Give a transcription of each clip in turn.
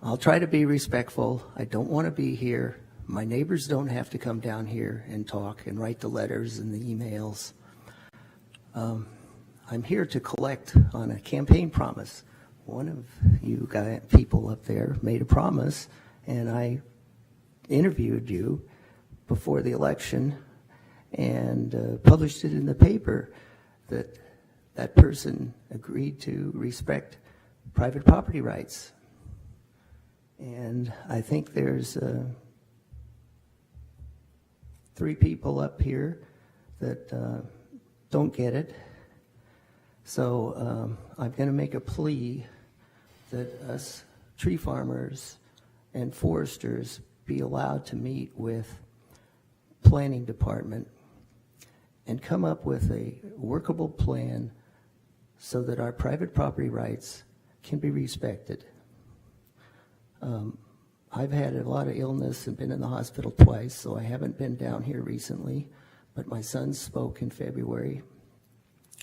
I'll try to be respectful. I don't want to be here. My neighbors don't have to come down here and talk and write the letters and the emails. I'm here to collect on a campaign promise. One of you people up there made a promise, and I interviewed you before the election and published it in the paper that that person agreed to respect private property rights. And I think there's 3 people up here that don't get it. So I'm going to make a plea that us tree farmers and foresters be allowed to meet with planning department and come up with a workable plan so that our private property rights can be respected. I've had a lot of illness and been in the hospital twice, so I haven't been down here recently, but my son spoke in February.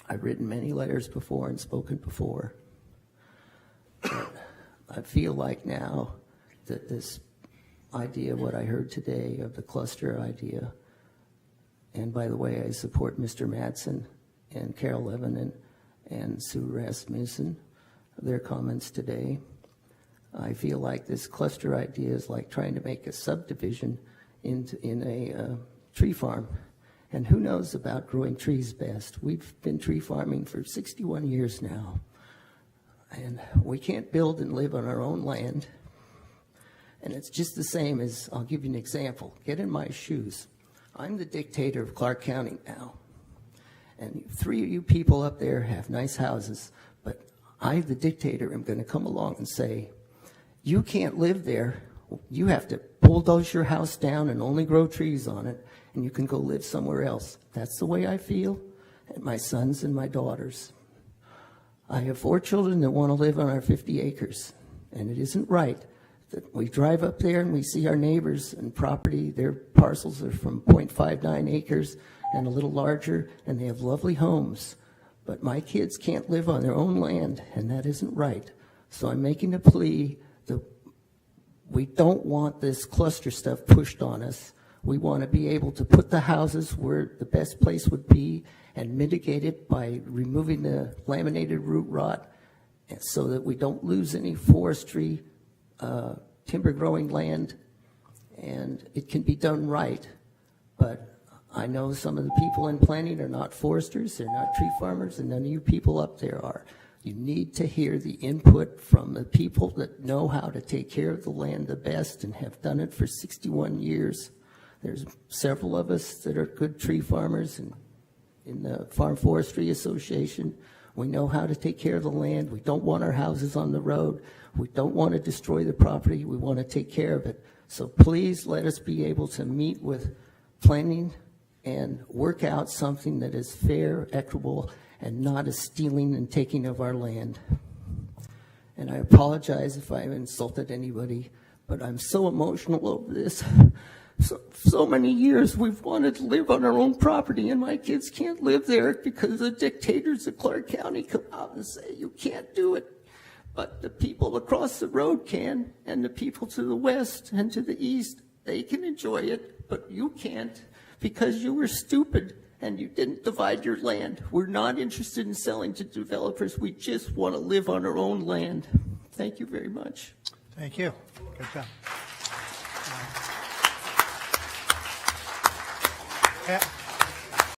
I've written many letters before and spoken before. But I feel like now that this idea, what I heard today of the cluster idea, and by the way, I support Mr. Madsen and Carol Lebanon and Sue Rasmussen, their comments today. I feel like this cluster idea is like trying to make a subdivision in a tree farm. And who knows about growing trees best? We've been tree farming for 61 years now. And we can't build and live on our own land. And it's just the same as, I'll give you an example. Get in my shoes. I'm the dictator of Clark County now. And 3 of you people up there have nice houses, but I, the dictator, am going to come along and say, you can't live there. You have to bulldoze your house down and only grow trees on it, and you can go live somewhere else. That's the way I feel, and my sons and my daughters. I have 4 children that want to live on our 50 acres, and it isn't right that we drive up there and we see our neighbors and property, their parcels are from 0.59 acres and a little larger, and they have lovely homes. But my kids can't live on their own land, and that isn't right. So I'm making a plea that we don't want this cluster stuff pushed on us. We want to be able to put the houses where the best place would be and mitigate it by removing the laminated root rot so that we don't lose any forestry, timber growing land, and it can be done right. But I know some of the people in planning are not foresters, they're not tree farmers, and none of you people up there are. You need to hear the input from the people that know how to take care of the land the best and have done it for 61 years. There's several of us that are good tree farmers and in the Farm Forestry Association. We know how to take care of the land. We don't want our houses on the road. We don't want to destroy the property. We want to take care of it. So please let us be able to meet with planning and work out something that is fair, equitable, and not a stealing and taking of our land. And I apologize if I've insulted anybody, but I'm so emotional over this. So many years we've wanted to live on our own property, and my kids can't live there because the dictators of Clark County come out and say, you can't do it. But the people across the road can, and the people to the west and to the east, they can enjoy it, but you can't because you were stupid and you didn't divide your land. We're not interested in selling to developers. We just want to live on our own land. Thank you very much. Thank you. Good job. Yeah.